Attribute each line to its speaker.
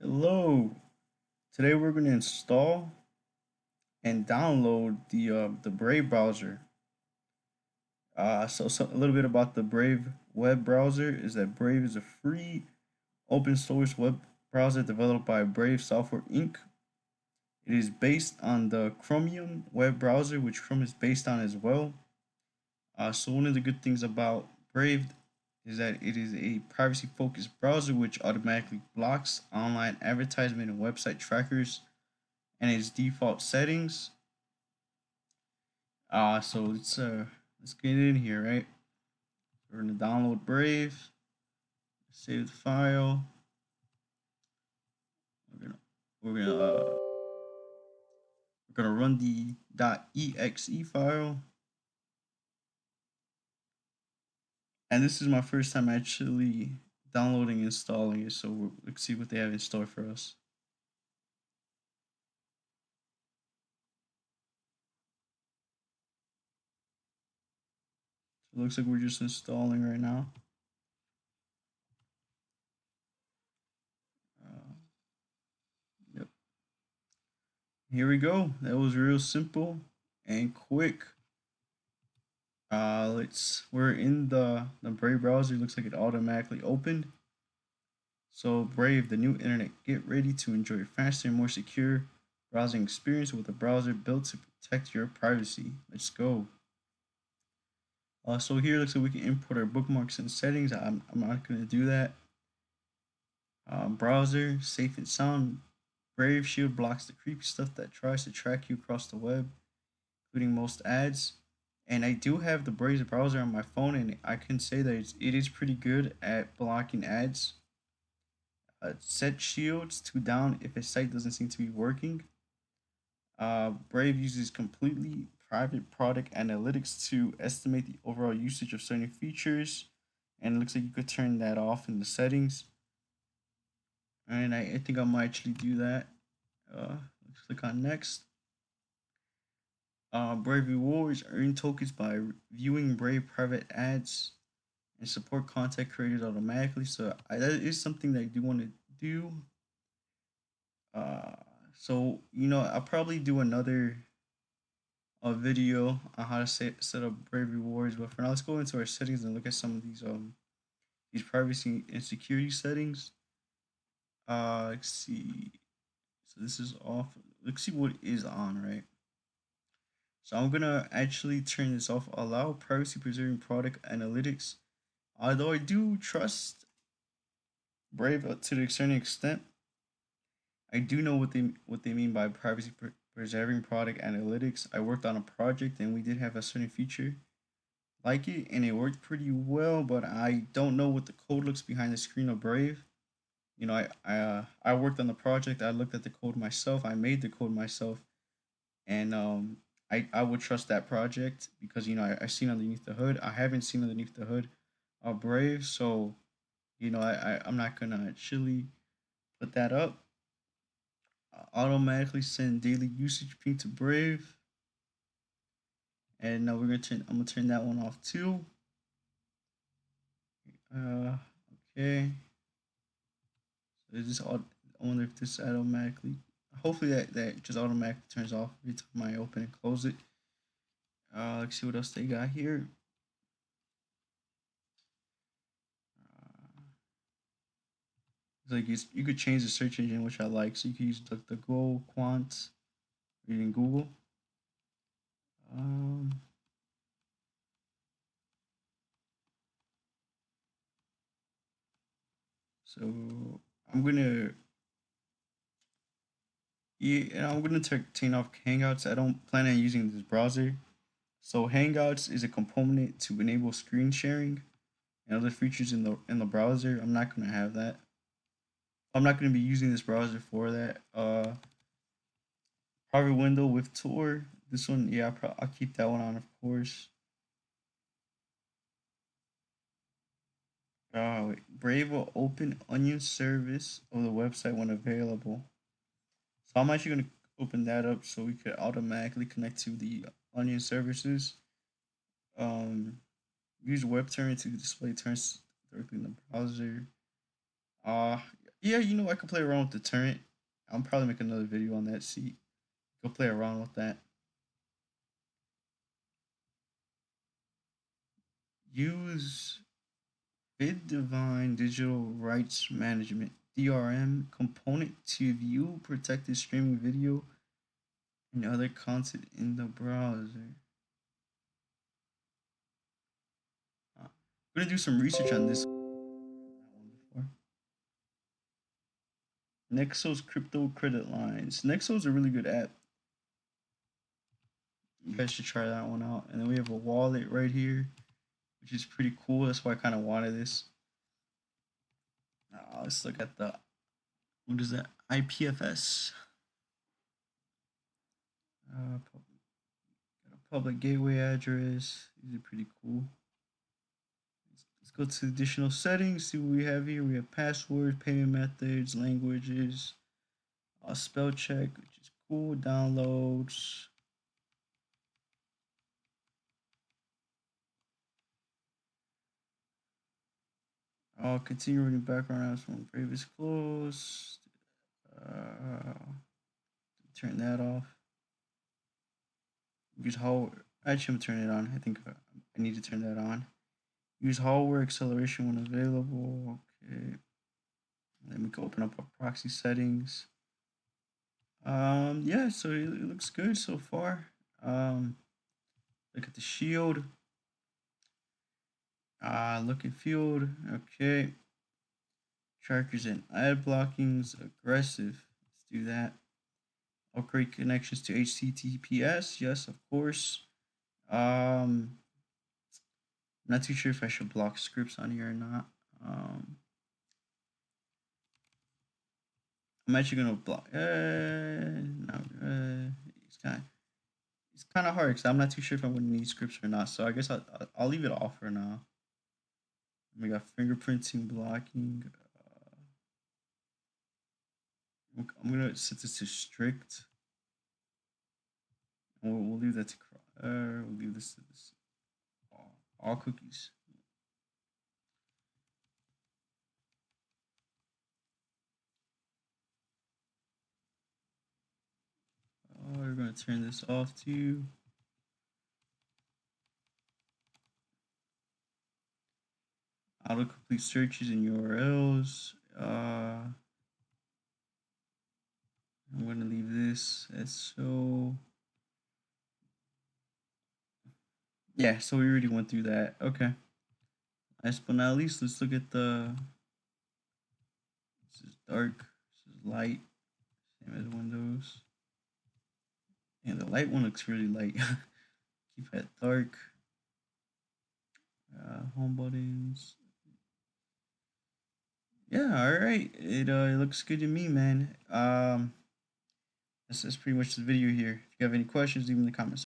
Speaker 1: Hello. Today we're going to install and download the Brave browser. So a little bit about the Brave web browser is that Brave is a free open source web browser developed by Brave Software Inc. It is based on the Chromium web browser, which Chrome is based on as well. So one of the good things about Brave is that it is a privacy-focused browser which automatically blocks online advertisement and website trackers and its default settings. So let's get in here, right? We're gonna download Brave, save the file. We're gonna we're gonna uh, we're gonna run the .exe file, and this is my first time actually downloading and installing it. So let's see what they have in store for us. So it looks like we're just installing right now. Uh, yep. Here we go. That was real simple and quick. We're in the Brave browser. It looks like it automatically opened. So Brave, the new internet. Get ready to enjoy a faster and more secure browsing experience with a browser built to protect your privacy. Let's go. So here looks like we can import our bookmarks and settings. I'm not gonna do that. Browser, safe and sound. Brave Shield blocks the creepy stuff that tries to track you across the web, including most ads. And I do have the Brave browser on my phone, and I can say that it is pretty good at blocking ads. Set shields to down if a site doesn't seem to be working. Brave uses completely private product analytics to estimate the overall usage of certain features, and it looks like you could turn that off in the settings. And I think I might actually do that. Let's click on next. Brave rewards earn tokens by viewing Brave private ads and support content creators automatically. So that is something that I do want to do. Uh, so I'll probably do another video on how to set up Brave rewards. But for now, let's go into our settings and look at some of these privacy and security settings. Let's see. So this is off. Let's see what is on, right? So I'm gonna actually turn this off. Allow privacy preserving product analytics. Although I do trust Brave to a certain extent, I do know what they mean by privacy preserving product analytics. I worked on a project and we did have a certain feature like it, and it worked pretty well. But I don't know what the code looks behind the screen of Brave. I worked on the project. I looked at the code myself. I made the code myself, and I would trust that project because I seen underneath the hood. I haven't seen underneath the hood of Brave, so I'm not gonna actually put that up. Automatically send daily usage ping to Brave, and now I'm gonna turn that one off too. Uh, okay. So is this all? I wonder if this automatically. Hopefully that just automatically turns off every time I open and close it. Let's see what else they got here. Uh, it's like you could change the search engine, which I like. So you can use the Go Quant, reading Google. Um, so I'm gonna Yeah, and I'm gonna turn off Hangouts. I don't plan on using this browser. So Hangouts is a component to enable screen sharing and other features in the browser. I'm not gonna have that. I'm not gonna be using this browser for that. Private window with Tor. This one, yeah, I'll keep that one on, of course. Brave will open Onion service of the website when available. So I'm actually gonna open that up so we could automatically connect to the Onion services. Um, Use web turn to display turns directly in the browser. Uh, Yeah, you know, I could play around with the turret. I'll probably make another video on that. See, go play around with that. Use VidDivine Digital Rights Management (DRM) component to view protected streaming video and other content in the browser. I'm gonna do some research on this. Nexo's crypto credit lines. Nexo's a really good app. You guys should try that one out. And then we have a wallet right here, which is pretty cool. That's why I kind of wanted this. Let's look at the, what is that? IPFS. Got a public gateway address. These are pretty cool. Let's go to additional settings. See what we have here. We have passwords, payment methods, languages, spell check, which is cool. Downloads. Continue reading background apps from previous closed. Turn that off. Use hardware. Actually, I'm turning it on. I think I need to turn that on. Use hardware acceleration when available. Okay. Then we can open up our proxy settings. Yeah, so it looks good so far. Look at the shield. Look at field. Okay. Trackers and ad blockings. Aggressive. Let's do that. Upgrade connections to HTTPS. Yes, of course. I'm not too sure if I should block scripts on here or not. I'm actually gonna block. No. It's kind of hard because I'm not too sure if I'm gonna need scripts or not. So I guess I'll leave it off for now. We got fingerprinting, blocking. I'm gonna set this to strict. We'll leave that to. We'll leave this to this. All cookies. We're gonna turn this off too. Autocomplete searches and URLs. I'm gonna leave this as so. Yeah, so we already went through that. Okay. Last but not least, let's look at the. This is dark. This is light. Same as Windows. And the light one looks really light. Keep that dark. Home buttons. Yeah, all right. It looks good to me, man. That's pretty much the video here. If you have any questions, leave them in the comments.